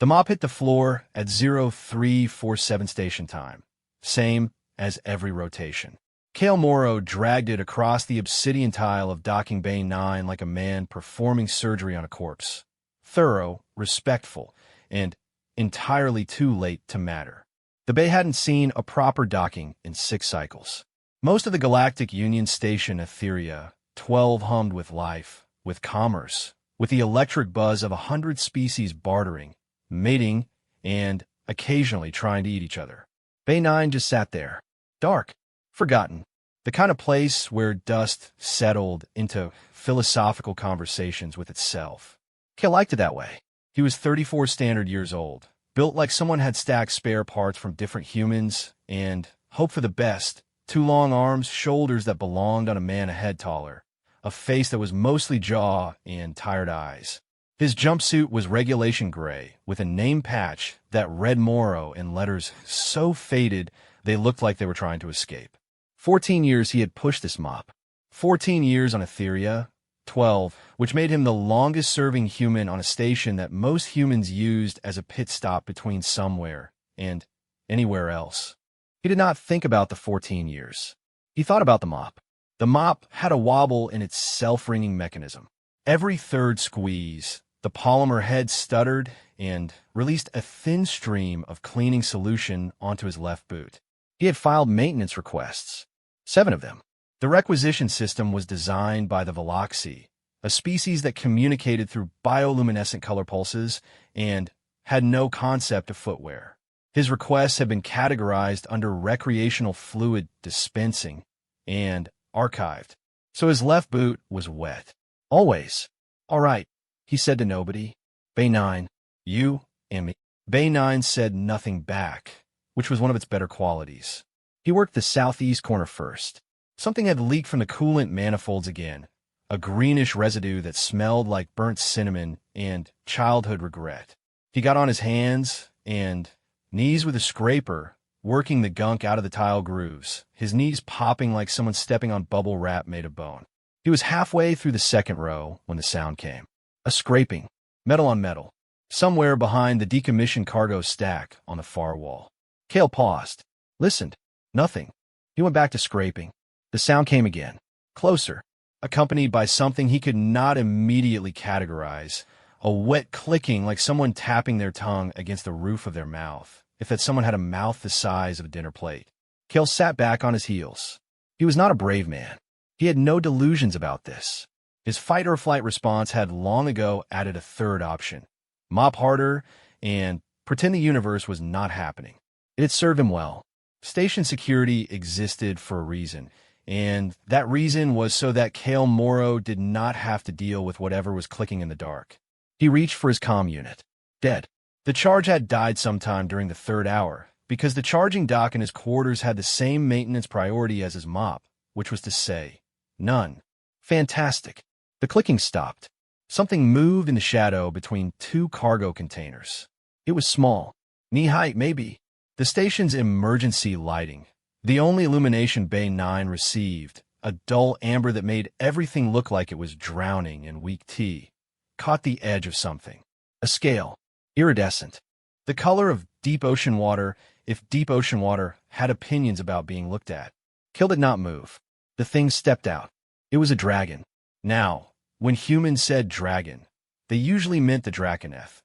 The mop hit the floor at 0347 station time, same as every rotation. Kale Morrow dragged it across the obsidian tile of docking bay 9 like a man performing surgery on a corpse. Thorough, respectful, and entirely too late to matter. The bay hadn't seen a proper docking in 6 cycles. Most of the Galactic Union Station Etheria, 12 hummed with life, with commerce, with the electric buzz of 100 species bartering, mating, and occasionally trying to eat each other. Bay 9 just sat there, dark, forgotten, the kind of place where dust settled into philosophical conversations with itself. Kale liked it that way. He was 34 standard years old, built like someone had stacked spare parts from different humans, and hoped for the best. 2 long arms, shoulders that belonged on a man a head taller, a face that was mostly jaw and tired eyes. His jumpsuit was regulation gray, with a name patch that read Morrow in letters so faded they looked like they were trying to escape. 14 years he had pushed this mop. 14 years on Etheria, 12, which made him the longest-serving human on a station that most humans used as a pit stop between somewhere and anywhere else. He did not think about the 14 years. He thought about the mop. The mop had a wobble in its self-ringing mechanism. Every third squeeze, the polymer head stuttered and released a thin stream of cleaning solution onto his left boot. He had filed maintenance requests, 7 of them. The requisition system was designed by the Veloxi, a species that communicated through bioluminescent color pulses and had no concept of footwear. His requests had been categorized under recreational fluid dispensing and archived, so his left boot was wet. Always. All right, he said to nobody. Bay 9, you and me. Bay 9 said nothing back, which was one of its better qualities. He worked the southeast corner first. Something had leaked from the coolant manifolds again, a greenish residue that smelled like burnt cinnamon and childhood regret. He got on his hands and knees with a scraper, working the gunk out of the tile grooves, his knees popping like someone stepping on bubble wrap made of bone. He was halfway through the second row when the sound came. A scraping, metal on metal, somewhere behind the decommissioned cargo stack on the far wall. Kale paused, listened. Nothing. He went back to scraping. The sound came again, closer, accompanied by something he could not immediately categorize, a wet clicking like someone tapping their tongue against the roof of their mouth, if that someone had a mouth the size of a dinner plate. Kale sat back on his heels. He was not a brave man. He had no delusions about this. His fight-or-flight response had long ago added a third option, mop harder and pretend the universe was not happening. It had served him well. Station security existed for a reason, and that reason was so that Kale Morrow did not have to deal with whatever was clicking in the dark. He reached for his comm unit. Dead. The charge had died sometime during the 3rd hour, because the charging dock in his quarters had the same maintenance priority as his mop, which was to say, none. Fantastic. The clicking stopped. Something moved in the shadow between 2 cargo containers. It was small. Knee-height, maybe. The station's emergency lighting, the only illumination Bay 9 received, a dull amber that made everything look like it was drowning in weak tea, caught the edge of something. A scale. Iridescent. The color of deep ocean water, if deep ocean water had opinions about being looked at. Kale did not move. The thing stepped out. It was a dragon. Now, when humans said dragon, they usually meant the Draconeth,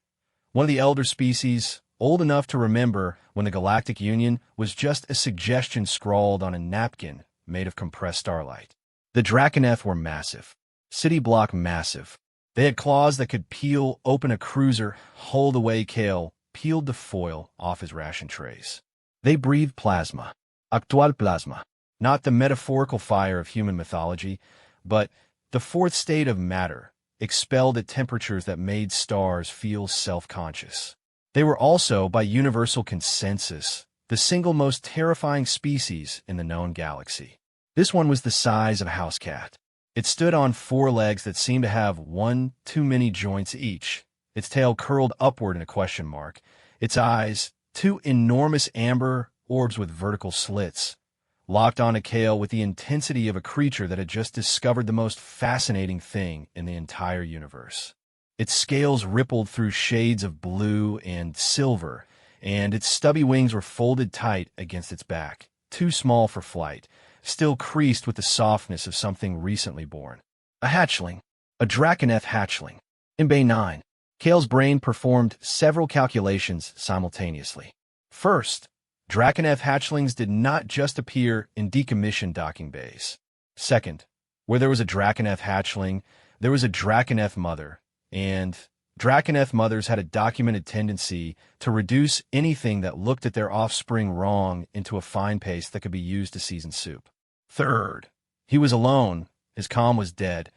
one of the elder species, old enough to remember when the Galactic Union was just a suggestion scrawled on a napkin made of compressed starlight. The Draconeth were massive. City block massive. They had claws that could peel open a cruiser, hold away. Kale peeled the foil off his ration trays. They breathed plasma. Actual plasma. Not the metaphorical fire of human mythology, but the 4th state of matter, expelled at temperatures that made stars feel self-conscious. They were also, by universal consensus, the single most terrifying species in the known galaxy. This one was the size of a house cat. It stood on 4 legs that seemed to have one too many joints each, its tail curled upward in a question mark, its eyes, 2 enormous amber orbs with vertical slits, locked onto Kale with the intensity of a creature that had just discovered the most fascinating thing in the entire universe. Its scales rippled through shades of blue and silver, and its stubby wings were folded tight against its back, too small for flight, still creased with the softness of something recently born. A hatchling. A Draconeth hatchling. In Bay 9, Kale's brain performed several calculations simultaneously. First, Draconeth hatchlings did not just appear in decommissioned docking bays. Second, where there was a Draconeth hatchling, there was a Draconeth mother, and Draconeth mothers had a documented tendency to reduce anything that looked at their offspring wrong into a fine paste that could be used to season soup. Third, he was alone, his comm was dead,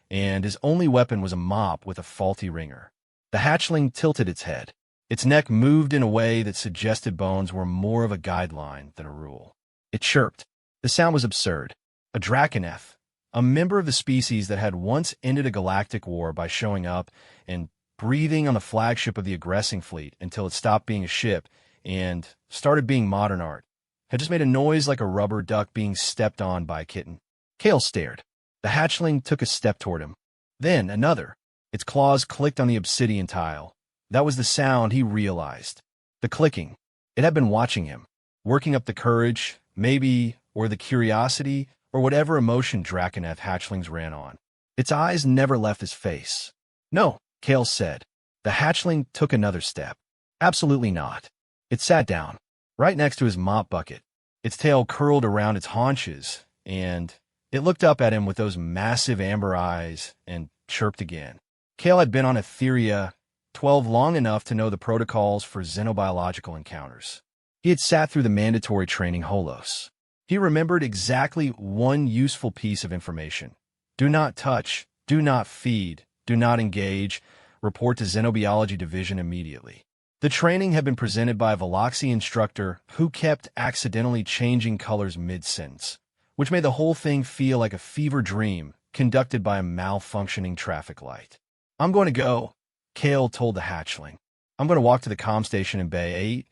and his only weapon was a mop with a faulty ringer. The hatchling tilted its head. Its neck moved in a way that suggested bones were more of a guideline than a rule. It chirped. The sound was absurd. A Draconeth, a member of the species that had once ended a galactic war by showing up and breathing on the flagship of the aggressing fleet until it stopped being a ship and started being modern art, had just made a noise like a rubber duck being stepped on by a kitten. Kale stared. The hatchling took a step toward him. Then another. Its claws clicked on the obsidian tile. That was the sound he realized. The clicking. It had been watching him, working up the courage, maybe, or the curiosity, or whatever emotion Draconeth hatchlings ran on. Its eyes never left his face. No, Kale said. The hatchling took another step. Absolutely not. It sat down, right next to his mop bucket. Its tail curled around its haunches, and it looked up at him with those massive amber eyes and chirped again. Kale had been on Etheria 12 long enough to know the protocols for xenobiological encounters. He had sat through the mandatory training holos. He remembered exactly one useful piece of information. Do not touch, do not feed, do not engage, report to Xenobiology Division immediately. The training had been presented by a Veloxy instructor who kept accidentally changing colors mid-sentence, which made the whole thing feel like a fever dream conducted by a malfunctioning traffic light. I'm going to go, Kale told the hatchling. I'm going to walk to the comm station in Bay 8,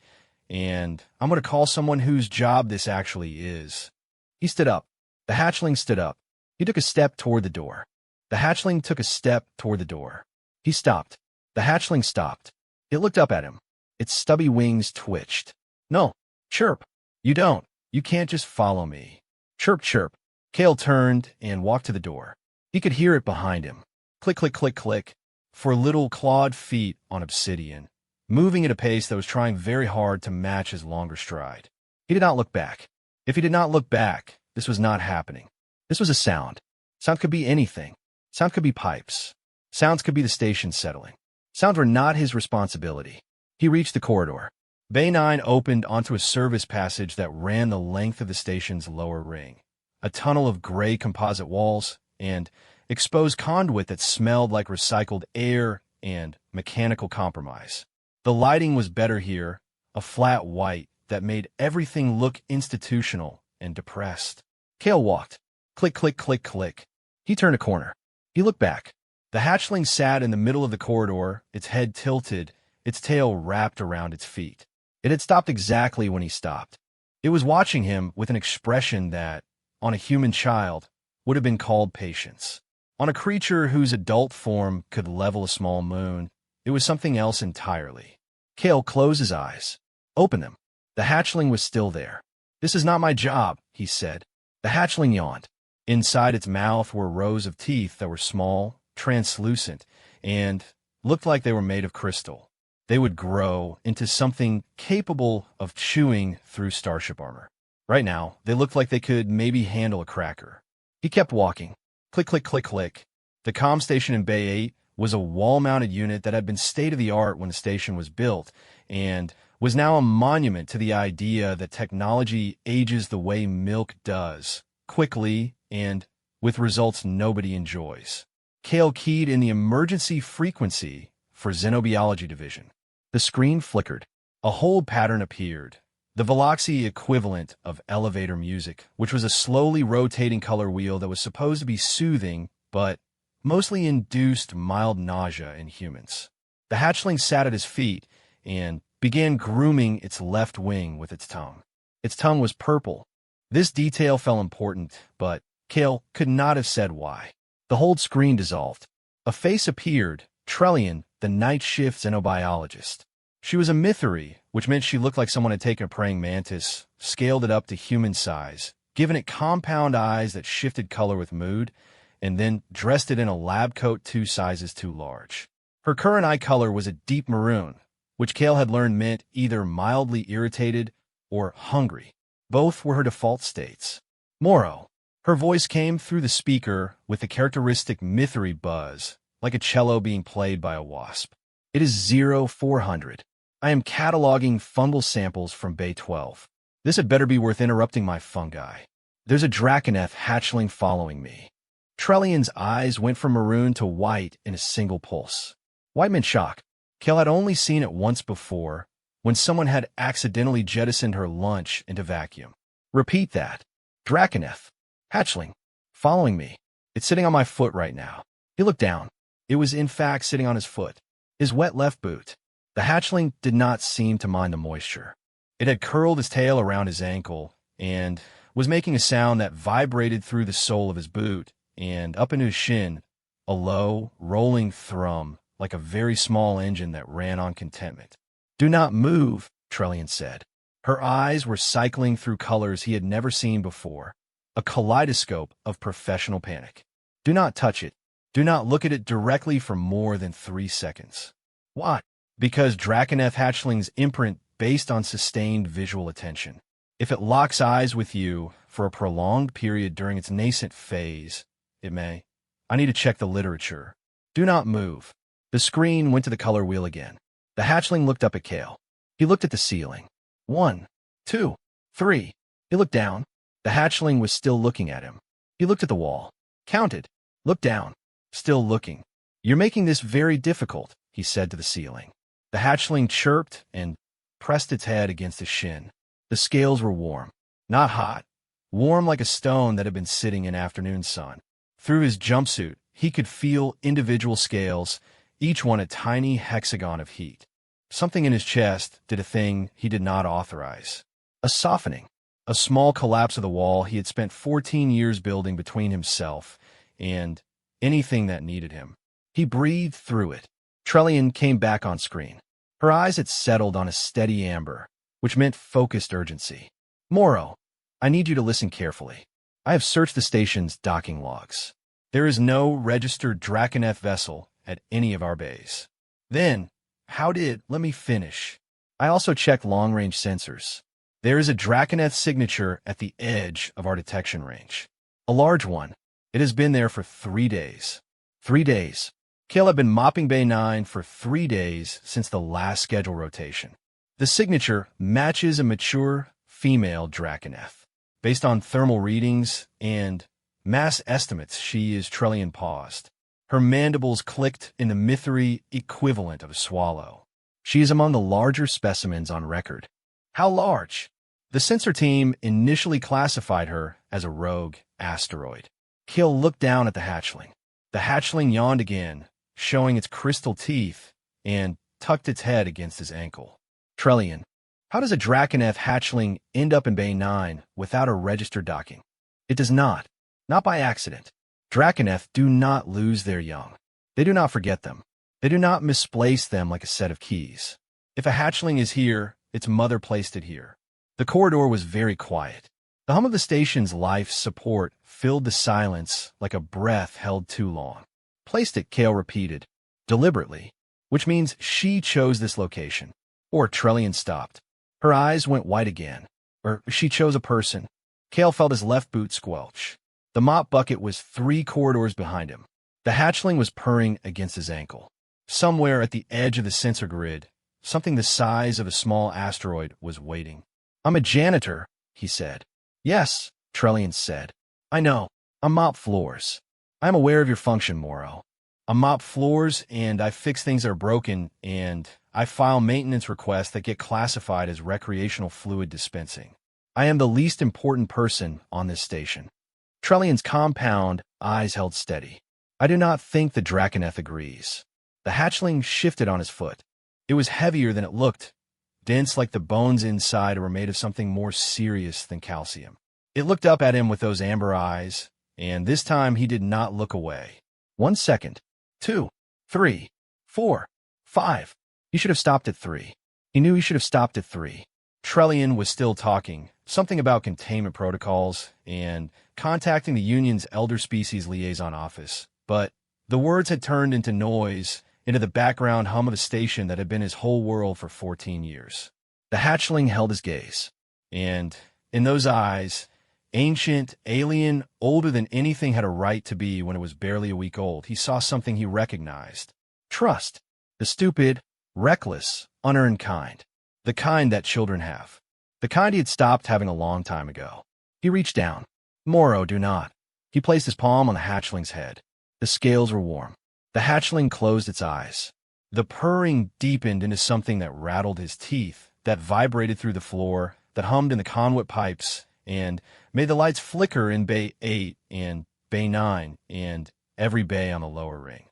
and I'm going to call someone whose job this actually is. He stood up. The hatchling stood up. He took a step toward the door. The hatchling took a step toward the door. He stopped. The hatchling stopped. It looked up at him. Its stubby wings twitched. No, chirp. You don't. You can't just follow me. Chirp, chirp. Kale turned and walked to the door. He could hear it behind him. Click, click, click, click. For little clawed feet on obsidian, moving at a pace that was trying very hard to match his longer stride. He did not look back. If he did not look back, this was not happening. This was a sound. Sound could be anything. Sound could be pipes. Sounds could be the station settling. Sounds were not his responsibility. He reached the corridor. Bay 9 opened onto a service passage that ran the length of the station's lower ring. A tunnel of gray composite walls and exposed conduit that smelled like recycled air and mechanical compromise. The lighting was better here, a flat white that made everything look institutional and depressed. Kale walked. Click, click, click, click. He turned a corner. He looked back. The hatchling sat in the middle of the corridor, its head tilted, its tail wrapped around its feet. It had stopped exactly when he stopped. It was watching him with an expression that, on a human child, would have been called patience. On a creature whose adult form could level a small moon, it was something else entirely. Kale closed his eyes. Open them. The hatchling was still there. This is not my job, he said. The hatchling yawned. Inside its mouth were rows of teeth that were small, translucent, and looked like they were made of crystal. They would grow into something capable of chewing through starship armor. Right now, they looked like they could maybe handle a cracker. He kept walking. Click, click, click, click. The comm station in Bay 8 was a wall-mounted unit that had been state-of-the-art when the station was built and was now a monument to the idea that technology ages the way milk does, quickly and with results nobody enjoys. Kale keyed in the emergency frequency for Xenobiology Division. The screen flickered. A hold pattern appeared, the Veloxy equivalent of elevator music, which was a slowly rotating color wheel that was supposed to be soothing, but mostly induced mild nausea in humans. The hatchling sat at his feet and began grooming its left wing with its tongue. Its tongue was purple. This detail felt important, but Kale could not have said why. The hold screen dissolved. A face appeared, Trellian, the night shift xenobiologist. She was a mythery, which meant she looked like someone had taken a praying mantis, scaled it up to human size, given it compound eyes that shifted color with mood, and then dressed it in a lab coat 2 sizes too large. Her current eye color was a deep maroon, which Kale had learned meant either mildly irritated or hungry. Both were her default states. Moro. Her voice came through the speaker with the characteristic mythery buzz, like a cello being played by a wasp. It is 0400. I am cataloging fungal samples from Bay 12. This had better be worth interrupting my fungi. There's a Draconeth hatchling following me. Trellian's eyes went from maroon to white in a single pulse. White meant shock. Kale had only seen it once before, when someone had accidentally jettisoned her lunch into vacuum. Repeat that. Draconeth. Hatchling. Following me. It's sitting on my foot right now. He looked down. It was in fact sitting on his foot. His wet left boot. The hatchling did not seem to mind the moisture. It had curled his tail around his ankle and was making a sound that vibrated through the sole of his boot and up into his shin, a low, rolling thrum like a very small engine that ran on contentment. Do not move, Trellian said. Her eyes were cycling through colors he had never seen before, a kaleidoscope of professional panic. Do not touch it. Do not look at it directly for more than 3 seconds. Why? Because Draconeth hatchling's imprint based on sustained visual attention. If it locks eyes with you for a prolonged period during its nascent phase, it may. I need to check the literature. Do not move. The screen went to the color wheel again. The hatchling looked up at Kale. He looked at the ceiling. 1, 2, 3. He looked down. The hatchling was still looking at him. He looked at the wall. Counted. Looked down. Still looking. You're making this very difficult, he said to the ceiling. The hatchling chirped and pressed its head against his shin. The scales were warm. Not hot. Warm like a stone that had been sitting in afternoon sun. Through his jumpsuit, he could feel individual scales, each one a tiny hexagon of heat. Something in his chest did a thing he did not authorize. A softening. A small collapse of the wall he had spent 14 years building between himself and anything that needed him. He breathed through it. Trellian came back on screen. Her eyes had settled on a steady amber, which meant focused urgency. Moro, I need you to listen carefully. I have searched the station's docking logs. There is no registered Draconeth vessel at any of our bays. Then, let me finish. I also checked long-range sensors. There is a Draconeth signature at the edge of our detection range. A large one. It has been there for 3 days. 3 days. Kale had been mopping Bay 9 for 3 days since the last schedule rotation. The signature matches a mature female Draconeth. Based on thermal readings and mass estimates, she is Trellian paused. Her mandibles clicked in the mythery equivalent of a swallow. She is among the larger specimens on record. How large? The sensor team initially classified her as a rogue asteroid. Kale looked down at the hatchling. The hatchling yawned again, showing its crystal teeth, and tucked its head against his ankle. Trellian, how does a Draconeth hatchling end up in Bay 9 without a registered docking? It does not. Not by accident. Draconeth do not lose their young. They do not forget them. They do not misplace them like a set of keys. If a hatchling is here, its mother placed it here. The corridor was very quiet. The hum of the station's life support filled the silence like a breath held too long. Placed it, Kale repeated, deliberately, which means she chose this location. Or Trellian stopped. Her eyes went white again. Or she chose a person. Kale felt his left boot squelch. The mop bucket was 3 corridors behind him. The hatchling was purring against his ankle. Somewhere at the edge of the sensor grid, something the size of a small asteroid was waiting. I'm a janitor, he said. Yes, Trellian said. I know. I mop floors. I'm aware of your function, Moro. I mop floors, and I fix things that are broken, and I file maintenance requests that get classified as recreational fluid dispensing. I am the least important person on this station. Trellian's compound eyes held steady. I do not think the Draconeth agrees. The hatchling shifted on his foot. It was heavier than it looked, dense like the bones inside were made of something more serious than calcium. It looked up at him with those amber eyes, and this time he did not look away. 1 second. 2, 3. 4, 5. He should have stopped at 3. He knew he should have stopped at 3. Trellian was still talking, something about containment protocols and contacting the Union's Elder Species Liaison Office, but the words had turned into noise, into the background hum of a station that had been his whole world for 14 years. The hatchling held his gaze, and in those eyes, ancient, alien, older than anything had a right to be when it was barely a week old, he saw something he recognized. Trust. The stupid, reckless, unearned kind. The kind that children have. The kind he had stopped having a long time ago. He reached down. Moro, do not. He placed his palm on the hatchling's head. The scales were warm. The hatchling closed its eyes. The purring deepened into something that rattled his teeth, that vibrated through the floor, that hummed in the conduit pipes, and made the lights flicker in Bay 8 and Bay 9 and every bay on the lower ring.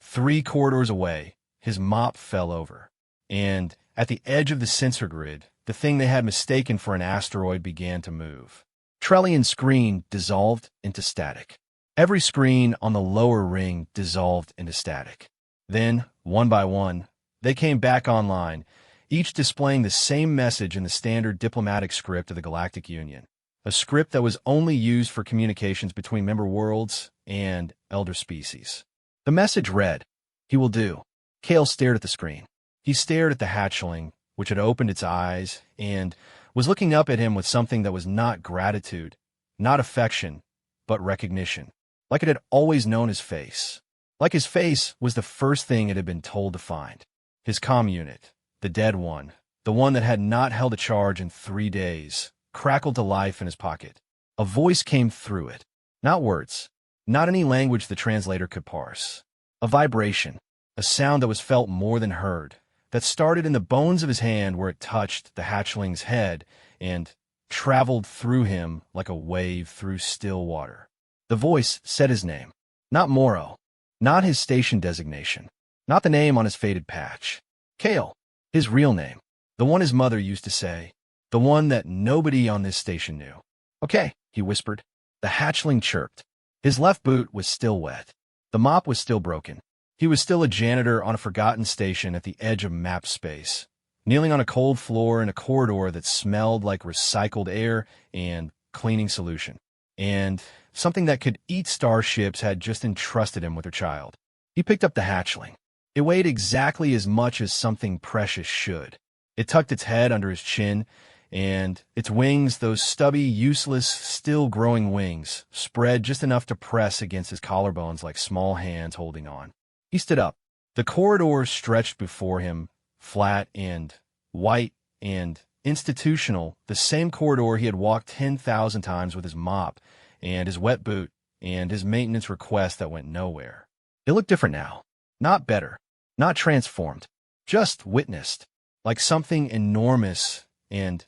3 corridors away, his mop fell over, and at the edge of the sensor grid, the thing they had mistaken for an asteroid began to move. Trellian's screen dissolved into static. Every screen on the lower ring dissolved into static. Then, one by one, they came back online, each displaying the same message in the standard diplomatic script of the Galactic Union, a script that was only used for communications between member worlds and elder species. The message read, "He will do." Kale stared at the screen. He stared at the hatchling, which had opened its eyes and was looking up at him with something that was not gratitude, not affection, but recognition, like it had always known his face. Like his face was the first thing it had been told to find. His comm unit, the dead one, the one that had not held a charge in 3 days, crackled to life in his pocket. A voice came through it. Not words, not any language the translator could parse. A vibration, a sound that was felt more than heard, that started in the bones of his hand where it touched the hatchling's head and traveled through him like a wave through still water. The voice said his name. Not Moro. Not his station designation. Not the name on his faded patch. Kale. His real name. The one his mother used to say. The one that nobody on this station knew. "Okay," he whispered. The hatchling chirped. His left boot was still wet. The mop was still broken. He was still a janitor on a forgotten station at the edge of map space, kneeling on a cold floor in a corridor that smelled like recycled air and cleaning solution. And something that could eat starships had just entrusted him with her child. He picked up the hatchling. It weighed exactly as much as something precious should. It tucked its head under his chin, and its wings, those stubby, useless, still-growing wings, spread just enough to press against his collarbones like small hands holding on. He stood up. The corridor stretched before him, flat and white and institutional, the same corridor he had walked 10,000 times with his mop and his wet boot and his maintenance request that went nowhere. It looked different now. Not better. Not transformed. Just witnessed. Like something enormous and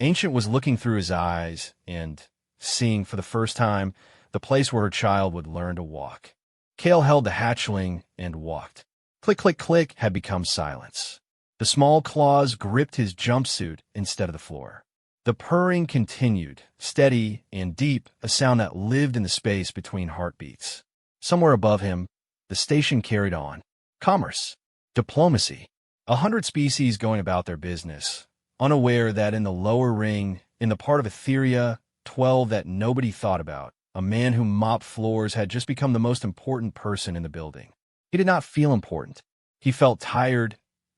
ancient was looking through his eyes and seeing for the first time the place where her child would learn to walk. Kale held the hatchling and walked. Click, click, click had become silence. The small claws gripped his jumpsuit instead of the floor. The purring continued, steady and deep, a sound that lived in the space between heartbeats. Somewhere above him, the station carried on. Commerce. Diplomacy. 100 species going about their business, unaware that in the lower ring, in the part of Etheria, 12 that nobody thought about, a man who mopped floors had just become the most important person in the building. He did not feel important. He felt tired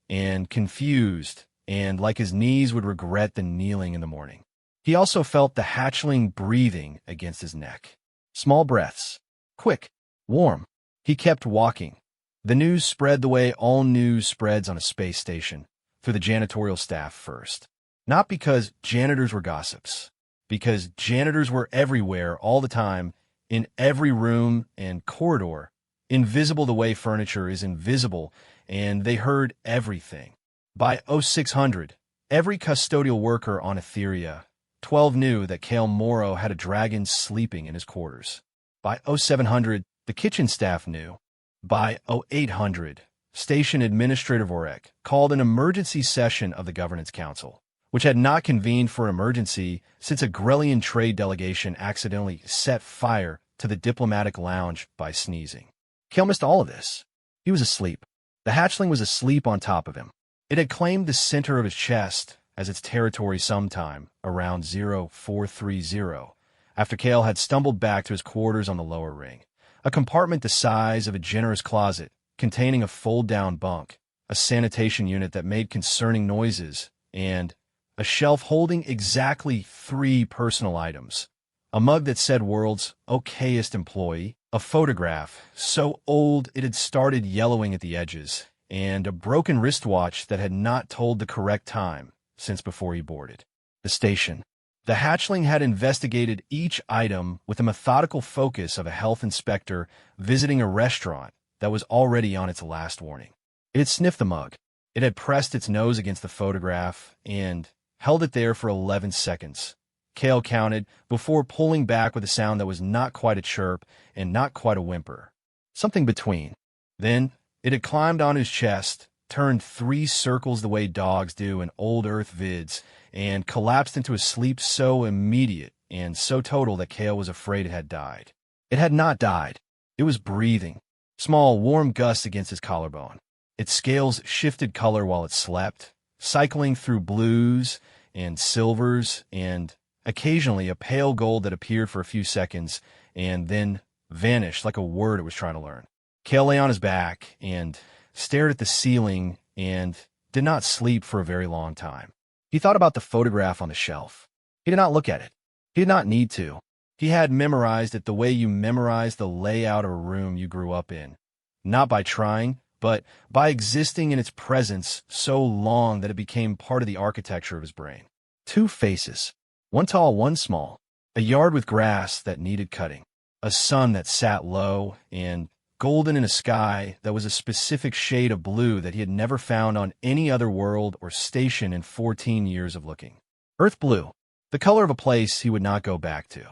and confused, and like his knees would regret the kneeling in the morning. He also felt the hatchling breathing against his neck. Small breaths. Quick. Warm. He kept walking. The news spread the way all news spreads on a space station, through the janitorial staff first. Not because janitors were gossips. Because janitors were everywhere all the time, in every room and corridor, invisible the way furniture is invisible, and they heard everything. By 0600, every custodial worker on Etheria, 12 knew that Kale Moro had a dragon sleeping in his quarters. By 0700, the kitchen staff knew. By 0800, Station Administrator Vorek called an emergency session of the Governance Council, which had not convened for emergency since a Grellian trade delegation accidentally set fire to the diplomatic lounge by sneezing. Kale missed all of this. He was asleep. The hatchling was asleep on top of him. It had claimed the center of his chest as its territory sometime around 0430, after Kale had stumbled back to his quarters on the lower ring, a compartment the size of a generous closet containing a fold-down bunk, a sanitation unit that made concerning noises, and a shelf holding exactly 3 personal items: a mug that said "World's Okayest Employee," a photograph so old it had started yellowing at the edges, and a broken wristwatch that had not told the correct time since before he boarded the station. The hatchling had investigated each item with the methodical focus of a health inspector visiting a restaurant that was already on its last warning. It had sniffed the mug. It had pressed its nose against the photograph and held it there for 11 seconds. Kale counted before pulling back with a sound that was not quite a chirp and not quite a whimper. Something between. Then it had climbed on his chest, turned 3 circles the way dogs do in old Earth vids, and collapsed into a sleep so immediate and so total that Kale was afraid it had died. It had not died. It was breathing. Small, warm gusts against his collarbone. Its scales shifted color while it slept, cycling through blues and silvers and occasionally a pale gold that appeared for a few seconds and then vanished like a word it was trying to learn. Kale lay on his back and stared at the ceiling and did not sleep for a very long time. He thought about the photograph on the shelf. He did not look at it. He did not need to. He had memorized it the way you memorize the layout of a room you grew up in, not by trying, but by existing in its presence so long that it became part of the architecture of his brain. 2 faces, one tall, one small, a yard with grass that needed cutting, a sun that sat low and golden in a sky that was a specific shade of blue that he had never found on any other world or station in 14 years of looking. Earth blue, the color of a place he would not go back to.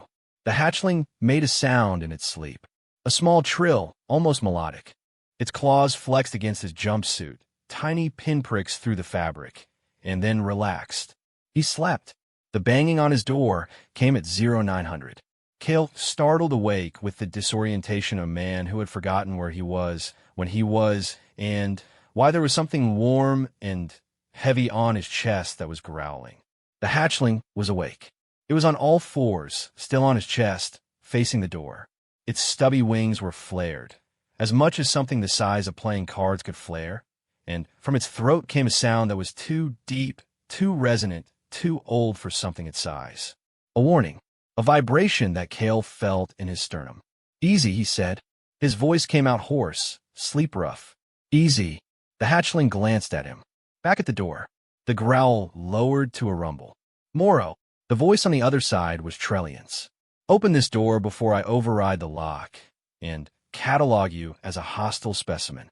The hatchling made a sound in its sleep, a small trill, almost melodic. Its claws flexed against his jumpsuit, tiny pinpricks through the fabric, and then relaxed. He slept. The banging on his door came at 0900. Kale startled awake with the disorientation of a man who had forgotten where he was, when he was, and why there was something warm and heavy on his chest that was growling. The hatchling was awake. It was on all 4s, still on his chest, facing the door. Its stubby wings were flared, as much as something the size of playing cards could flare, and from its throat came a sound that was too deep, too resonant, too old for something its size. A warning. A vibration that Kale felt in his sternum. "Easy," he said. His voice came out hoarse, sleep rough. "Easy." The hatchling glanced at him. Back at the door, the growl lowered to a rumble. "Moro." The voice on the other side was Trellian's. "Open this door before I override the lock and catalog you as a hostile specimen."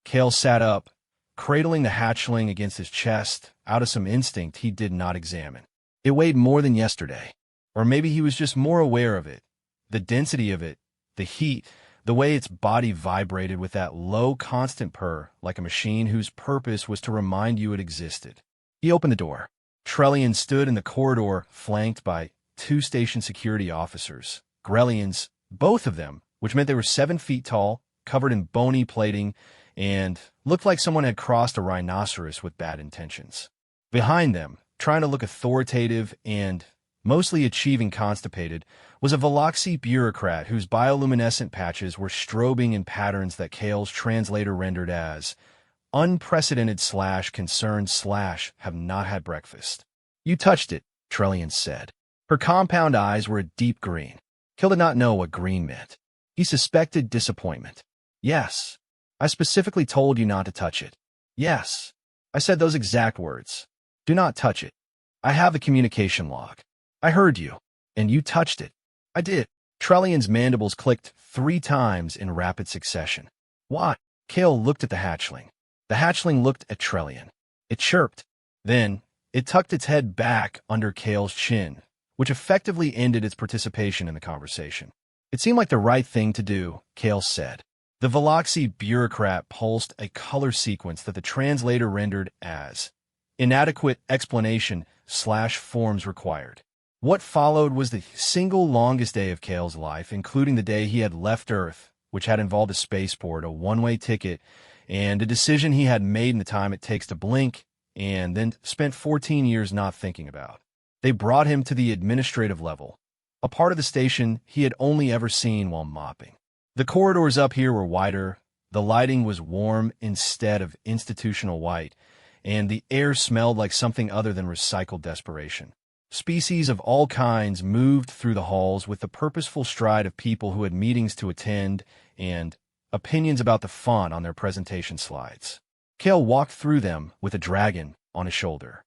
Kale sat up, cradling the hatchling against his chest out of some instinct he did not examine. It weighed more than yesterday. Or maybe he was just more aware of it, the density of it, the heat, the way its body vibrated with that low, constant purr, like a machine whose purpose was to remind you it existed. He opened the door. Trellian stood in the corridor, flanked by 2 station security officers, Grellians, both of them, which meant they were 7 feet tall, covered in bony plating, and looked like someone had crossed a rhinoceros with bad intentions. Behind them, trying to look authoritative and mostly achieving constipated, was a Veloxy bureaucrat whose bioluminescent patches were strobing in patterns that Kale's translator rendered as unprecedented / concerned / have not had breakfast. "You touched it," Trellian said. Her compound eyes were a deep green. Kale did not know what green meant. He suspected disappointment. "Yes. I specifically told you not to touch it." "Yes. I said those exact words. Do not touch it. I have the communication log. I heard you, and you touched it." "I did." Trellian's mandibles clicked 3 times in rapid succession. "Why?" Kale looked at the hatchling. The hatchling looked at Trellian. It chirped. Then, it tucked its head back under Kale's chin, which effectively ended its participation in the conversation. "It seemed like the right thing to do," Kale said. The Veloxy bureaucrat pulsed a color sequence that the translator rendered as inadequate explanation / forms required. What followed was the single longest day of Kale's life, including the day he had left Earth, which had involved a spaceport, a one-way ticket, and a decision he had made in the time it takes to blink and then spent 14 years not thinking about. They brought him to the administrative level, a part of the station he had only ever seen while mopping. The corridors up here were wider, the lighting was warm instead of institutional white, and the air smelled like something other than recycled desperation. Species of all kinds moved through the halls with the purposeful stride of people who had meetings to attend and opinions about the font on their presentation slides. Kale walked through them with a dragon on his shoulder.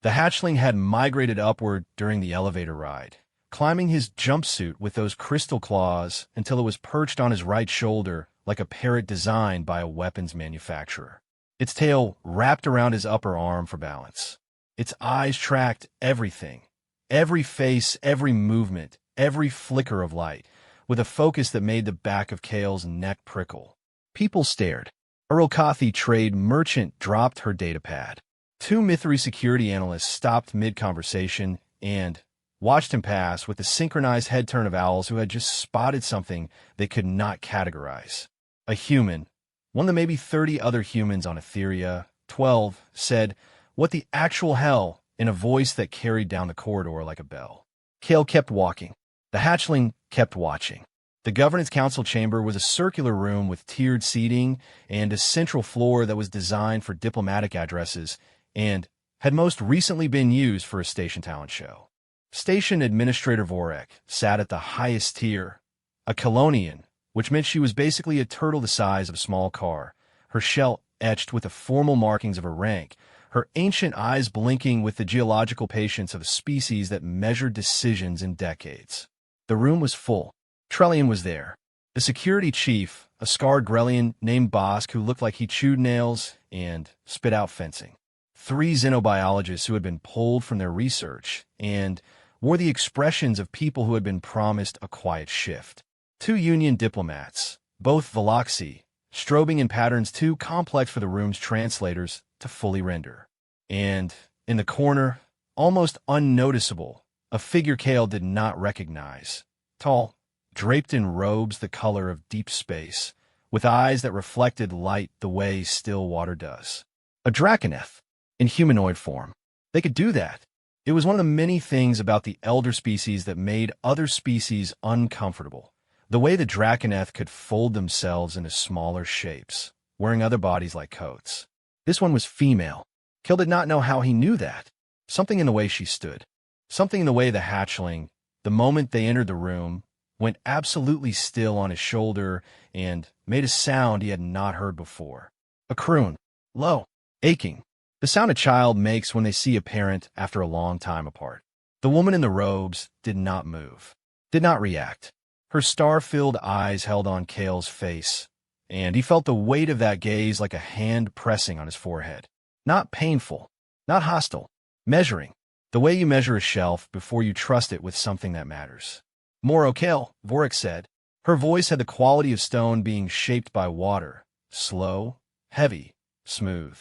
The hatchling had migrated upward during the elevator ride, climbing his jumpsuit with those crystal claws until it was perched on his right shoulder like a parrot designed by a weapons manufacturer. Its tail wrapped around his upper arm for balance. Its eyes tracked everything, every face, every movement, every flicker of light, with a focus that made the back of Kale's neck prickle. People stared. A Rokathy trade merchant dropped her datapad. Two Mithri security analysts stopped mid-conversation and watched him pass with the synchronized head turn of owls who had just spotted something they could not categorize. A human, one of the maybe 30 other humans on Etheria, 12, said, "What the actual hell?" in a voice that carried down the corridor like a bell. Kale kept walking. The hatchling kept watching. The Governance Council chamber was a circular room with tiered seating and a central floor that was designed for diplomatic addresses and had most recently been used for a station talent show. Station Administrator Vorek sat at the highest tier, a Colonian, which meant she was basically a turtle the size of a small car, her shell etched with the formal markings of her rank, her ancient eyes blinking with the geological patience of a species that measured decisions in decades. The room was full. Trellian was there. The security chief, a scarred Grellian named Bosk who looked like he chewed nails and spit out fencing. 3 xenobiologists who had been pulled from their research and wore the expressions of people who had been promised a quiet shift. 2 Union diplomats, both Veloxi, strobing in patterns too complex for the room's translators to fully render. And in the corner, almost unnoticeable, a figure Kale did not recognize. Tall, draped in robes the color of deep space, with eyes that reflected light the way still water does. A Draconeth, in humanoid form. They could do that. It was one of the many things about the elder species that made other species uncomfortable. The way the Draconeth could fold themselves into smaller shapes, wearing other bodies like coats. This one was female. Kale did not know how he knew that. Something in the way she stood. Something in the way the hatchling, the moment they entered the room, went absolutely still on his shoulder and made a sound he had not heard before. A croon. Low. Aching. The sound a child makes when they see a parent after a long time apart. The woman in the robes did not move. Did not react. Her star-filled eyes held on Kale's face, and he felt the weight of that gaze like a hand pressing on his forehead. Not painful. Not hostile. Measuring. The way you measure a shelf before you trust it with something that matters. Moro Kale, Vorek said. Her voice had the quality of stone being shaped by water. Slow, heavy, smooth.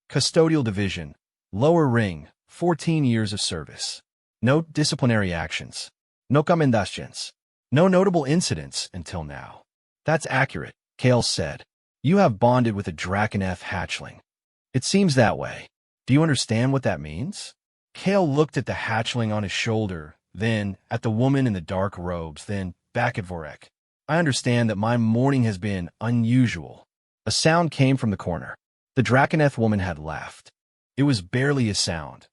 Custodial division. Lower ring. 14 years of service. No disciplinary actions. No commendations. No notable incidents until now. That's accurate, Kale said. You have bonded with a Draconeth hatchling. It seems that way. Do you understand what that means? Kale looked at the hatchling on his shoulder, then at the woman in the dark robes, then back at Vorek. I understand that my morning has been unusual. A sound came from the corner. The Draconeth woman had laughed. It was barely a sound.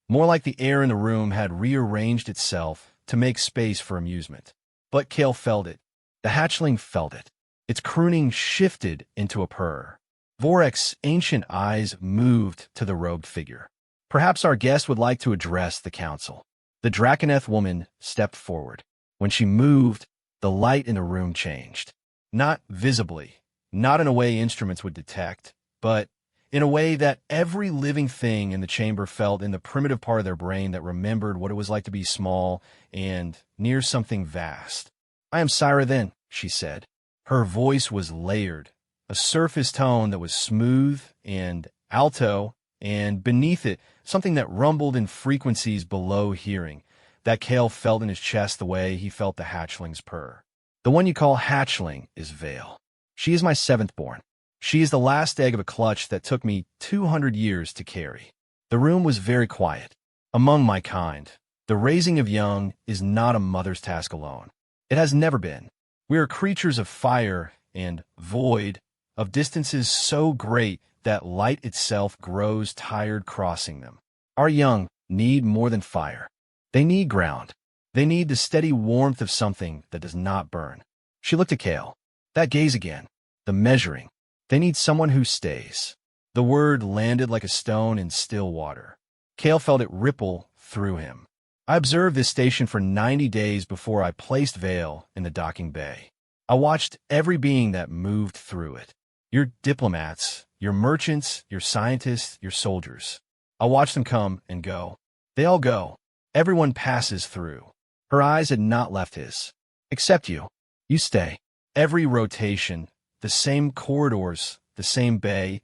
More like the air in the room had rearranged itself to make space for amusement. But Kale felt it. The hatchling felt it. Its crooning shifted into a purr. Vorek's ancient eyes moved to the robed figure. Perhaps our guest would like to address the council. The Draconeth woman stepped forward. When she moved, the light in the room changed. Not visibly, not in a way instruments would detect, but in a way that every living thing in the chamber felt in the primitive part of their brain that remembered what it was like to be small and near something vast. I am Syra then, she said. Her voice was layered, a surface tone that was smooth and alto, and beneath it, something that rumbled in frequencies below hearing, that Kale felt in his chest the way he felt the hatchling's purr. The one you call hatchling is Vale. She is my 7th born. She is the last egg of a clutch that took me 200 years to carry. The room was very quiet. Among my kind, the raising of young is not a mother's task alone. It has never been. We are creatures of fire and void, of distances so great that light itself grows tired crossing them. Our young need more than fire. They need ground. They need the steady warmth of something that does not burn. She looked at Kale. That gaze again. The measuring. They need someone who stays. The word landed like a stone in still water. Kale felt it ripple through him. I observed this station for 90 days before I placed Vale in the docking bay. I watched every being that moved through it. Your diplomats, your merchants, your scientists, your soldiers. I watched them come and go. They all go. Everyone passes through. Her eyes had not left his. Except you. You stay. Every rotation, the same corridors, the same bay,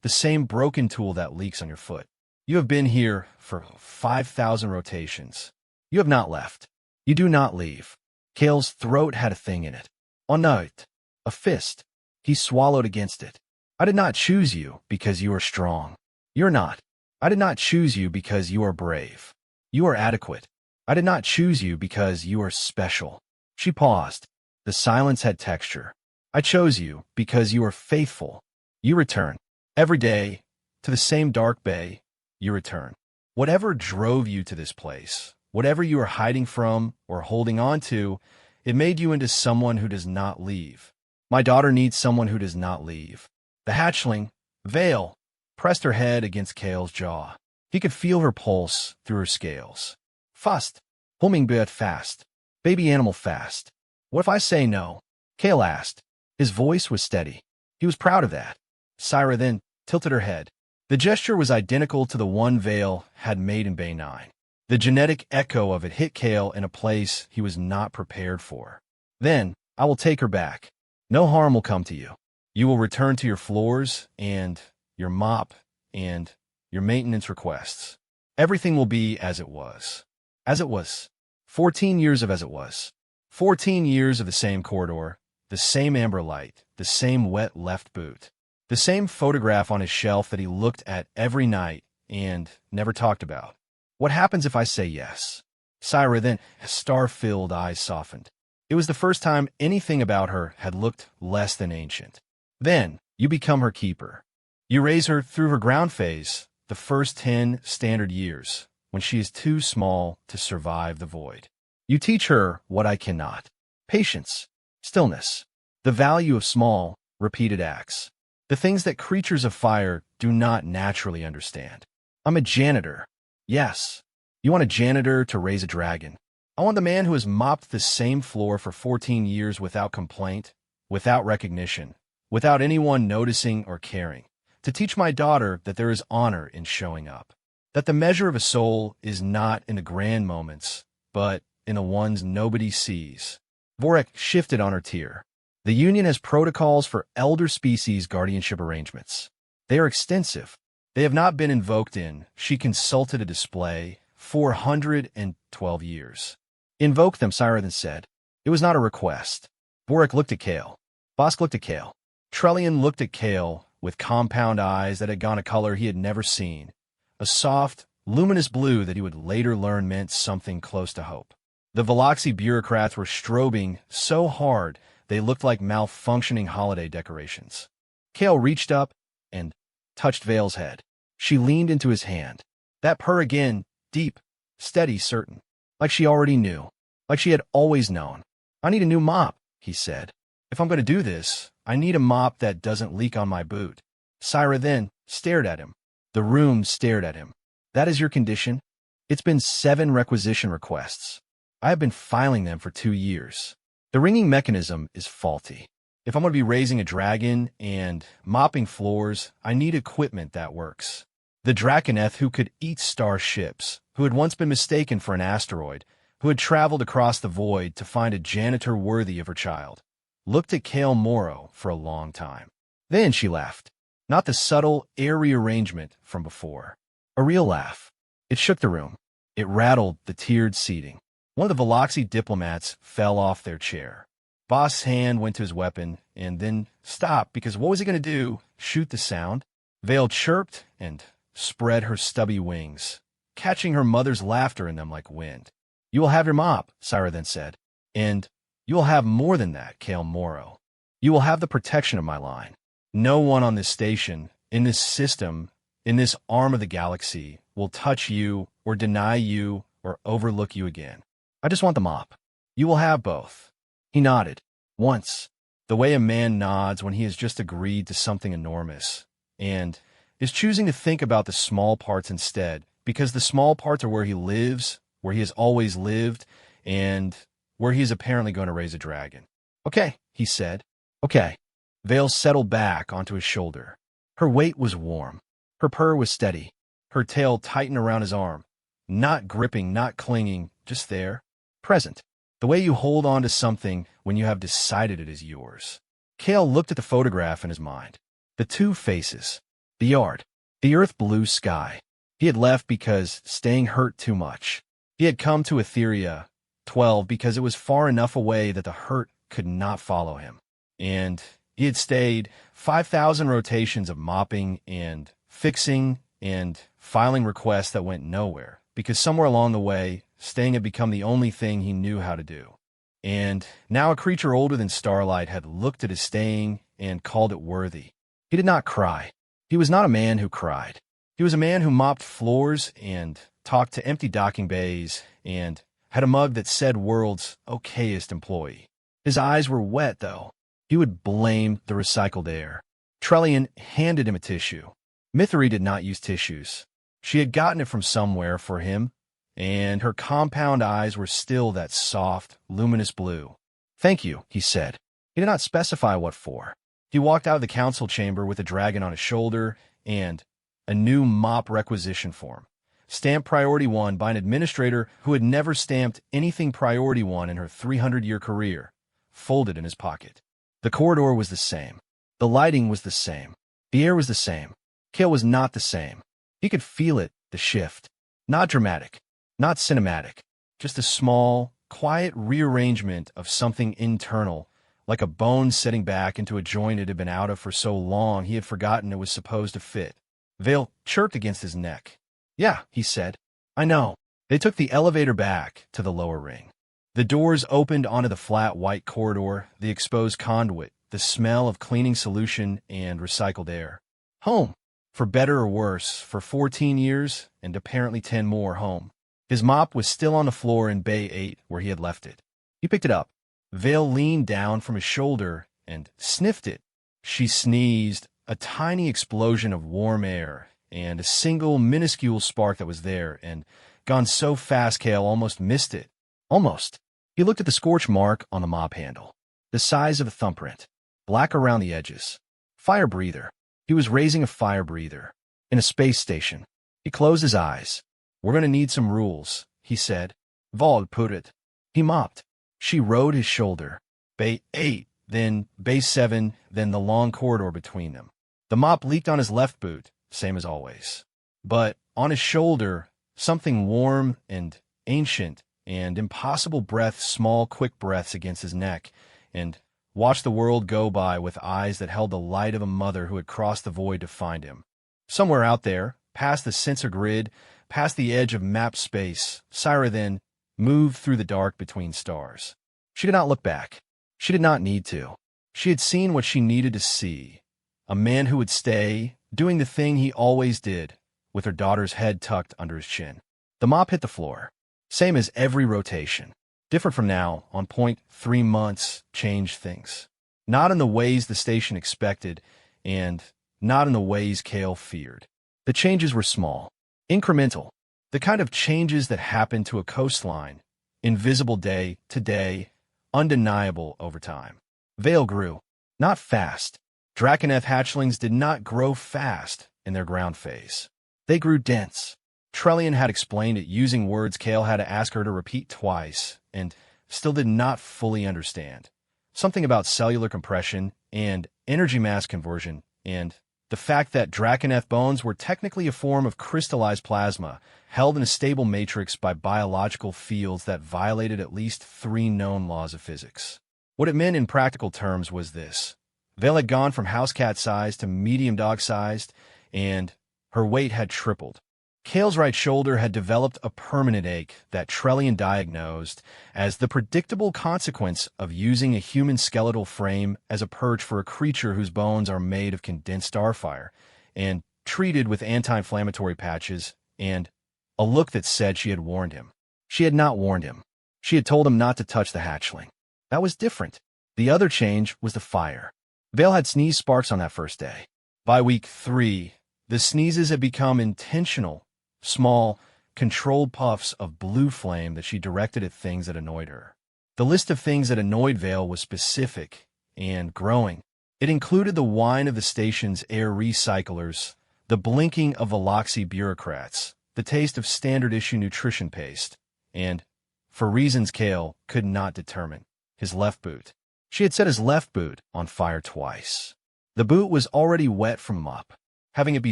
the same broken tool that leaks on your foot. You have been here for 5,000 rotations. You have not left. You do not leave. Kale's throat had a thing in it. On night, a fist. He swallowed against it. I did not choose you because you are strong. You're not. I did not choose you because you are brave. You are adequate. I did not choose you because you are special. She paused. The silence had texture. I chose you because you are faithful. You return. Every day, to the same dark bay, you return. Whatever drove you to this place, whatever you are hiding from or holding on to, it made you into someone who does not leave. My daughter needs someone who does not leave. The hatchling, Vale, pressed her head against Kale's jaw. He could feel her pulse through her scales. Fast. Hummingbird fast. Baby animal fast. What if I say no? Kale asked. His voice was steady. He was proud of that. Syra then tilted her head. The gesture was identical to the one Vale had made in Bay 9. The genetic echo of it hit Kale in a place he was not prepared for. Then, I will take her back. No harm will come to you. You will return to your floors and your mop and your maintenance requests. Everything will be as it was. As it was. 14 years of as it was. 14 years of the same corridor, the same amber light, the same wet left boot, the same photograph on his shelf that he looked at every night and never talked about. What happens if I say yes? Syra then, star-filled eyes softened. It was the first time anything about her had looked less than ancient. Then, you become her keeper. You raise her through her ground phase, the first 10 standard years, when she is too small to survive the void. You teach her what I cannot. Patience, stillness, the value of small, repeated acts. The things that creatures of fire do not naturally understand. I'm a janitor. Yes. You want a janitor to raise a dragon. I want the man who has mopped the same floor for 14 years without complaint, without recognition, without anyone noticing or caring, to teach my daughter that there is honor in showing up, that the measure of a soul is not in the grand moments, but in the ones nobody sees. Vorek shifted on her tier. The Union has protocols for elder species guardianship arrangements. They are extensive. They have not been invoked in, she consulted a display, 412 years. Invoke them, Syra then said. It was not a request. Vorek looked at Kale. Bosk looked at Kale. Trellian looked at Kale with compound eyes that had gone a color he had never seen, a soft, luminous blue that he would later learn meant something close to hope. The Veloxy bureaucrats were strobing so hard they looked like malfunctioning holiday decorations. Kale reached up and touched Vale's head. She leaned into his hand. That purr again, deep, steady, certain. Like she already knew. Like she had always known. I need a new mop, he said. If I'm going to do this, I need a mop that doesn't leak on my boot. Syra then stared at him. The room stared at him. That is your condition? It's been 7 requisition requests. I have been filing them for 2 years. The ringing mechanism is faulty. If I'm going to be raising a dragon and mopping floors, I need equipment that works. The Draconeth who could eat starships, who had once been mistaken for an asteroid, who had traveled across the void to find a janitor worthy of her child, looked at Kale Morrow for a long time. Then she laughed. Not the subtle, air rearrangement from before. A real laugh. It shook the room. It rattled the tiered seating. One of the Veloxy diplomats fell off their chair. Boss's hand went to his weapon and then stopped because what was he going to do? Shoot the sound? Vale chirped and spread her stubby wings, catching her mother's laughter in them like wind. You will have your mop, Syra then said. And you will have more than that, Kale Morrow. You will have the protection of my line. No one on this station, in this system, in this arm of the galaxy, will touch you or deny you or overlook you again. I just want the mop. You will have both. He nodded. Once, the way a man nods when he has just agreed to something enormous, and is choosing to think about the small parts instead, because the small parts are where he lives, where he has always lived, and where he is apparently going to raise a dragon. Okay, he said. Okay. Vale settled back onto his shoulder. Her weight was warm. Her purr was steady. Her tail tightened around his arm. Not gripping, not clinging, just there. Present. The way you hold on to something when you have decided it is yours. Kale looked at the photograph in his mind. The two faces. The yard. The earth blue sky. He had left because staying hurt too much. He had come to Etheria 12 because it was far enough away that the hurt could not follow him. And he had stayed 5,000 rotations of mopping and fixing and filing requests that went nowhere, because somewhere along the way, staying had become the only thing he knew how to do. And now a creature older than Starlight had looked at his staying and called it worthy. He did not cry. He was not a man who cried. He was a man who mopped floors and talked to empty docking bays and had a mug that said world's okayest employee. His eyes were wet, though. He would blame the recycled air. Trellian handed him a tissue. Mythery did not use tissues. She had gotten it from somewhere for him, and her compound eyes were still that soft, luminous blue. Thank you, he said. He did not specify what for. He walked out of the council chamber with a dragon on his shoulder and a new mop requisition form, stamped Priority 1 by an administrator who had never stamped anything Priority 1 in her 300-year career, folded in his pocket. The corridor was the same. The lighting was the same. The air was the same. Kale was not the same. He could feel it, the shift. Not dramatic, not cinematic, just a small, quiet rearrangement of something internal, like a bone setting back into a joint it had been out of for so long he had forgotten it was supposed to fit. Vale chirped against his neck. Yeah, he said. I know. They took the elevator back to the lower ring. The doors opened onto the flat white corridor, the exposed conduit, the smell of cleaning solution and recycled air. Home. For better or worse, for 14 years, and apparently 10 more, home. His mop was still on the floor in Bay 8 where he had left it. He picked it up. Vale leaned down from his shoulder and sniffed it. She sneezed, a tiny explosion of warm air, and a single minuscule spark that was there, and gone so fast Kale almost missed it. Almost. He looked at the scorch mark on the mop handle. The size of a thumbprint. Black around the edges. Fire breather. He was raising a fire breather. In a space station. He closed his eyes. We're going to need some rules, he said. Vald put it. He mopped. She rode his shoulder. Bay 8, then Bay 7, then the long corridor between them. The mop leaked on his left boot, same as always. But on his shoulder, something warm and ancient and impossible breath, small, quick breaths against his neck, and watched the world go by with eyes that held the light of a mother who had crossed the void to find him. Somewhere out there, past the sensor grid, past the edge of map space, Syra then moved through the dark between stars. She did not look back. She did not need to. She had seen what she needed to see. A man who would stay, doing the thing he always did, with her daughter's head tucked under his chin. The mop hit the floor. Same as every rotation. Different from now, on point 3 months, changed things. Not in the ways the station expected, and not in the ways Kale feared. The changes were small, incremental, the kind of changes that happen to a coastline, invisible day to day, undeniable over time. Vale grew, not fast. Draconeth hatchlings did not grow fast in their ground phase. They grew dense. Trellian had explained it using words Kale had to ask her to repeat twice, and still did not fully understand. Something about cellular compression and energy mass conversion, and the fact that Draconeth bones were technically a form of crystallized plasma, held in a stable matrix by biological fields that violated at least 3 known laws of physics. What it meant in practical terms was this. Vale had gone from house cat sized to medium dog sized, and her weight had tripled. Kale's right shoulder had developed a permanent ache that Trellian diagnosed as the predictable consequence of using a human skeletal frame as a perch for a creature whose bones are made of condensed starfire, and treated with anti-inflammatory patches, and a look that said she had warned him. She had not warned him. She had told him not to touch the hatchling. That was different. The other change was the fire. Vale had sneezed sparks on that first day. By week 3, the sneezes had become intentional, small, controlled puffs of blue flame that she directed at things that annoyed her. The list of things that annoyed Vale was specific and growing. It included the whine of the station's air recyclers, the blinking of Veloxy bureaucrats, the taste of standard-issue nutrition paste, and, for reasons Kale could not determine, his left boot. She had set his left boot on fire twice. The boot was already wet from mop. Having it be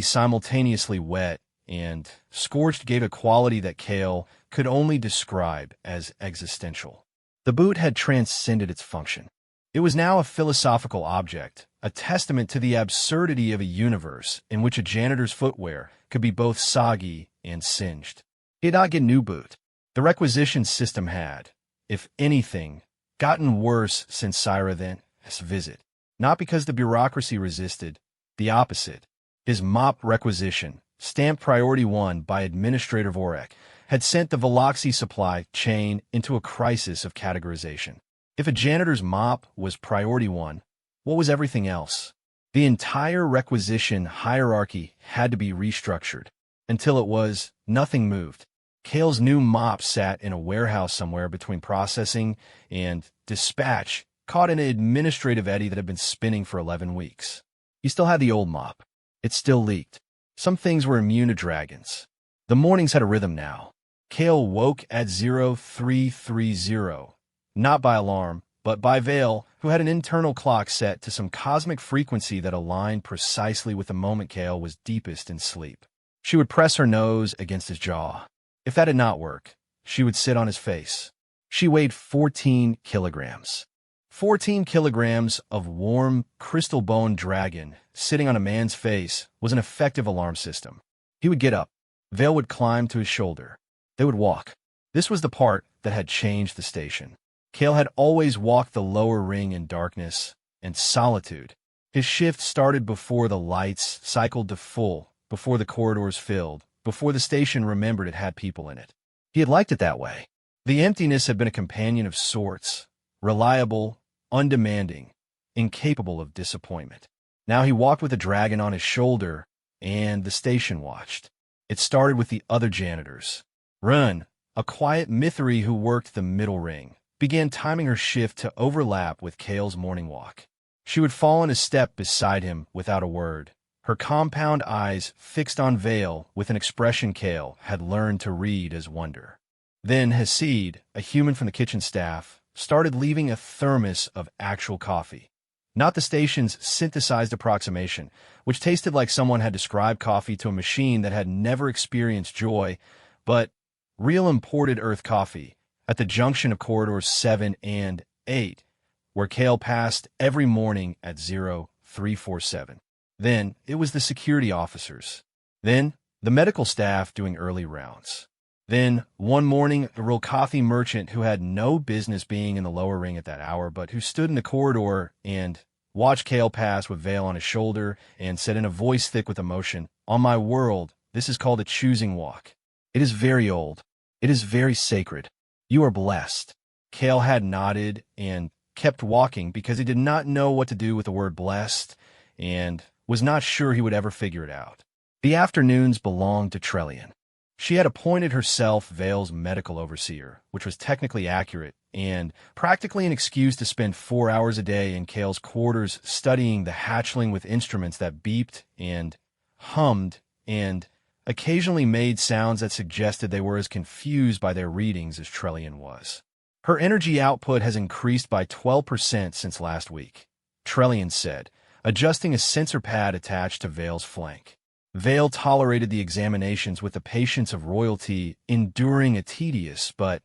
simultaneously wet and scorched gave a quality that Kale could only describe as existential. The boot had transcended its function. It was now a philosophical object, a testament to the absurdity of a universe in which a janitor's footwear could be both soggy and singed. He had not get new boot. The requisition system had, if anything, gotten worse since Syrath's visit. Not because the bureaucracy resisted, the opposite. His mop requisition, stamped Priority 1 by Administrator Vorek, had sent the Veloxy supply chain into a crisis of categorization. If a janitor's mop was Priority 1, what was everything else? The entire requisition hierarchy had to be restructured. Until it was, nothing moved. Kale's new mop sat in a warehouse somewhere between processing and dispatch, caught in an administrative eddy that had been spinning for 11 weeks. He still had the old mop. It still leaked. Some things were immune to dragons. The mornings had a rhythm now. Kale woke at 0330, not by alarm, but by Vale, who had an internal clock set to some cosmic frequency that aligned precisely with the moment Kale was deepest in sleep. She would press her nose against his jaw. If that did not work, she would sit on his face. She weighed 14 kilograms. 14 kilograms of warm, crystal-boned dragon sitting on a man's face was an effective alarm system. He would get up. Vale would climb to his shoulder. They would walk. This was the part that had changed the station. Kale had always walked the lower ring in darkness and solitude. His shift started before the lights cycled to full, before the corridors filled, before the station remembered it had people in it. He had liked it that way. The emptiness had been a companion of sorts, reliable, undemanding, incapable of disappointment. Now he walked with a dragon on his shoulder, and the station watched. It started with the other janitors. Run, a quiet Mithri who worked the middle ring, began timing her shift to overlap with Kale's morning walk. She would fall in a step beside him without a word, her compound eyes fixed on Vale with an expression Kale had learned to read as wonder. Then Hasid, a human from the kitchen staff, started leaving a thermos of actual coffee. Not the station's synthesized approximation, which tasted like someone had described coffee to a machine that had never experienced joy, but real imported Earth coffee at the junction of corridors 7 and 8, where Kale passed every morning at 0347. Then it was the security officers. Then the medical staff doing early rounds. Then one morning a real coffee merchant who had no business being in the lower ring at that hour, but who stood in the corridor and watched Kale pass with Vale on his shoulder and said in a voice thick with emotion, "On my world, this is called a choosing walk. It is very old. It is very sacred. You are blessed." Kale had nodded and kept walking because he did not know what to do with the word blessed and was not sure he would ever figure it out. The afternoons belonged to Trellian. She had appointed herself Vale's medical overseer, which was technically accurate and practically an excuse to spend 4 hours a day in Kale's quarters studying the hatchling with instruments that beeped and hummed and occasionally made sounds that suggested they were as confused by their readings as Trellian was. Her energy output has increased by 12% since last week, Trellian said, adjusting a sensor pad attached to Vale's flank. Vale tolerated the examinations with the patience of royalty, enduring a tedious but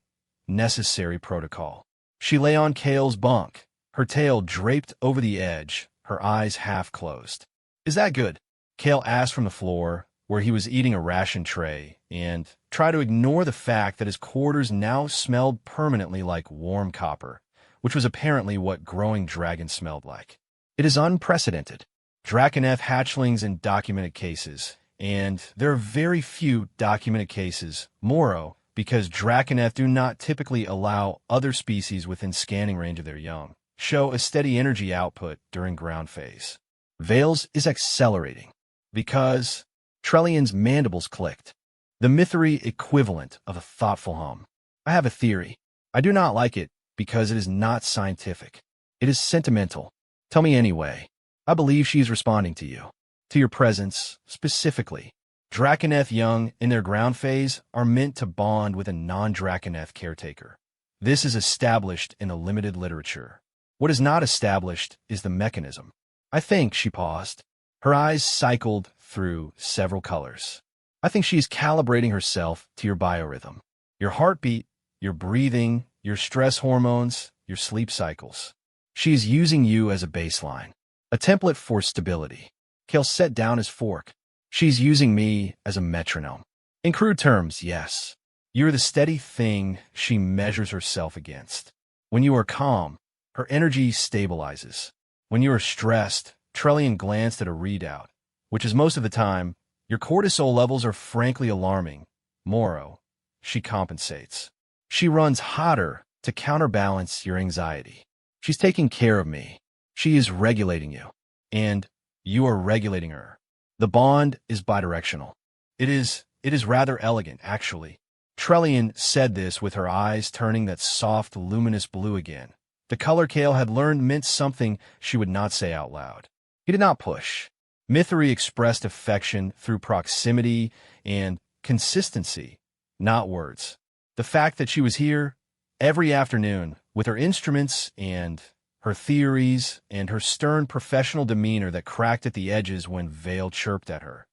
necessary protocol. She lay on Kale's bunk, her tail draped over the edge, her eyes half closed. "Is that good?" Kale asked from the floor, where he was eating a ration tray, and tried to ignore the fact that his quarters now smelled permanently like warm copper, which was apparently what growing dragons smelled like. "It is unprecedented. Draconeth hatchlings in documented cases, and there are very few documented cases, Moro, because Draconeth do not typically allow other species within scanning range of their young, show a steady energy output during ground phase. Vale's is accelerating, because Trellian's mandibles clicked, the Mythery equivalent of a thoughtful hum. "I have a theory. I do not like it because it is not scientific. It is sentimental. Tell me anyway. I believe she is responding to you, to your presence, specifically. Draconeth young in their ground phase are meant to bond with a non-Draconeth caretaker. This is established in a limited literature. What is not established is the mechanism. I think," she paused. Her eyes cycled through several colors. "I think she is calibrating herself to your biorhythm. Your heartbeat, your breathing, your stress hormones, your sleep cycles. She is using you as a baseline, a template for stability." Kale set down his fork. "She's using me as a metronome. In crude terms, yes. You're the steady thing she measures herself against. When you are calm, her energy stabilizes. When you are stressed," Trellian glanced at a readout, "which is most of the time, your cortisol levels are frankly alarming. Moro, she compensates. She runs hotter to counterbalance your anxiety. She's taking care of me. She is regulating you, and you are regulating her. The bond is bidirectional. It is rather elegant, actually." Trellian said this with her eyes turning that soft, luminous blue again. The color Kale had learned meant something she would not say out loud. He did not push. Mythery expressed affection through proximity and consistency, not words. The fact that she was here every afternoon with her instruments and her theories and her stern professional demeanor that cracked at the edges when Vale chirped at her,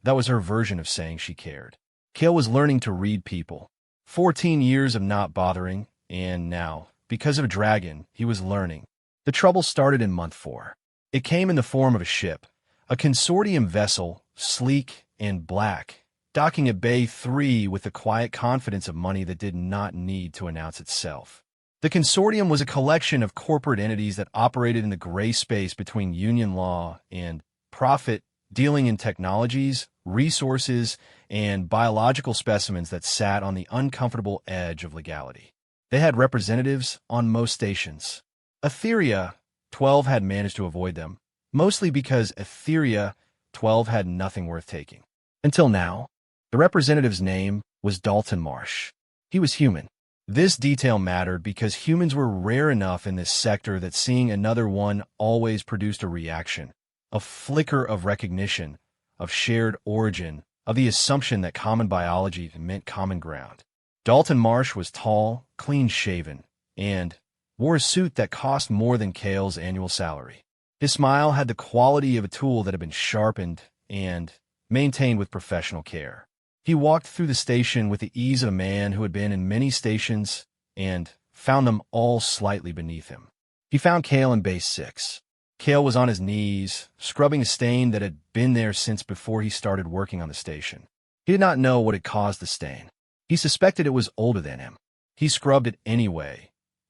that was her version of saying she cared. Kale was learning to read people. 14 years of not bothering, and now, because of a dragon, he was learning. The trouble started in month 4. It came in the form of a ship, a consortium vessel, sleek and black, docking at Bay 3 with the quiet confidence of money that did not need to announce itself. The consortium was a collection of corporate entities that operated in the gray space between union law and profit, dealing in technologies, resources, and biological specimens that sat on the uncomfortable edge of legality. They had representatives on most stations. Etheria, 12 had managed to avoid them, mostly because Etheria, 12 had nothing worth taking. Until now, the representative's name was Dalton Marsh. He was human. This detail mattered because humans were rare enough in this sector that seeing another one always produced a reaction, a flicker of recognition, of shared origin, of the assumption that common biology meant common ground. Dalton Marsh was tall, clean-shaven, and wore a suit that cost more than Kale's annual salary. His smile had the quality of a tool that had been sharpened and maintained with professional care. He walked through the station with the ease of a man who had been in many stations and found them all slightly beneath him. He found Kale in Base 6. Kale was on his knees, scrubbing a stain that had been there since before he started working on the station. He did not know what had caused the stain. He suspected it was older than him. He scrubbed it anyway,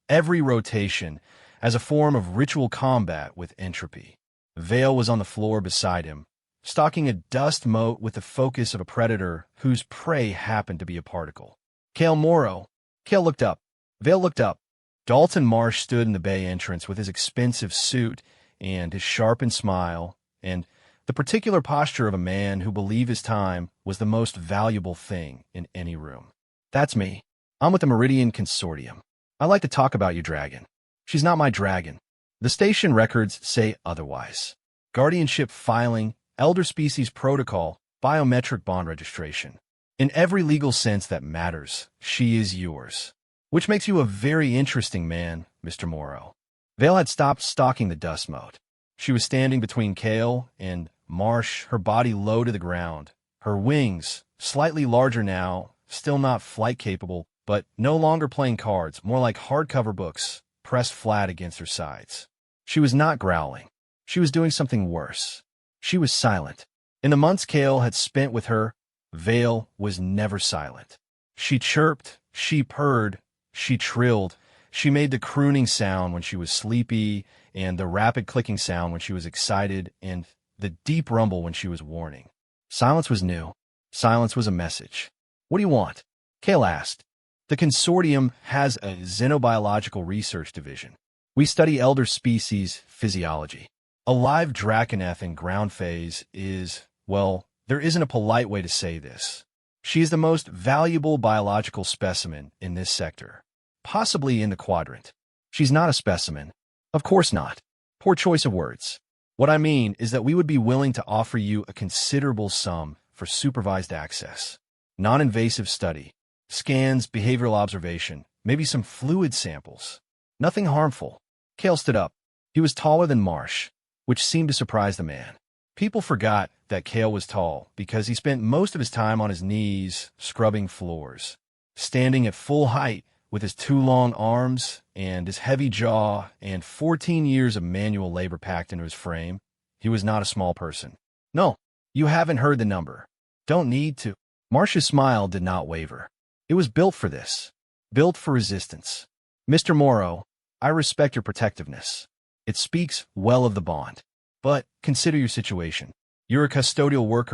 every rotation, as a form of ritual combat with entropy. Vale was on the floor beside him, stalking a dust mote with the focus of a predator whose prey happened to be a particle. "Kale Moro." Kale looked up. Vale looked up. Dalton Marsh stood in the bay entrance with his expensive suit and his sharpened smile, and the particular posture of a man who believed his time was the most valuable thing in any room. "That's me. I'm with the Meridian Consortium. I like to talk about your dragon. She's not my dragon. The station records say otherwise. Guardianship filing, elder species protocol, biometric bond registration. In every legal sense that matters, she is yours. Which makes you a very interesting man, Mr. Moro." Vale had stopped stalking the dust mote. She was standing between Kale and Marsh, her body low to the ground. Her wings, slightly larger now, still not flight capable, but no longer playing cards, more like hardcover books, pressed flat against her sides. She was not growling. She was doing something worse. She was silent. In the months Kale had spent with her, Vale was never silent. She chirped, she purred, she trilled. She made the crooning sound when she was sleepy, and the rapid clicking sound when she was excited, and the deep rumble when she was warning. Silence was new. Silence was a message. "What do you want?" Kale asked. "The consortium has a xenobiological research division. We study elder species physiology. A live draconeth in ground phase is, well, there isn't a polite way to say this. She is the most valuable biological specimen in this sector, possibly in the quadrant. She's not a specimen. Of course not. Poor choice of words. What I mean is that we would be willing to offer you a considerable sum for supervised access. Non-invasive study, scans, behavioral observation, maybe some fluid samples. Nothing harmful." Kale stood up. He was taller than Marsh, which seemed to surprise the man. People forgot that Kale was tall because he spent most of his time on his knees scrubbing floors. Standing at full height with his 2 long arms and his heavy jaw and 14 years of manual labor packed into his frame, he was not a small person. "No, you haven't heard the number. Don't need to." Marsh's smile did not waver. It was built for this. Built for resistance. "Mr. Morrow, I respect your protectiveness. It speaks well of the bond. But consider your situation. You're a custodial worker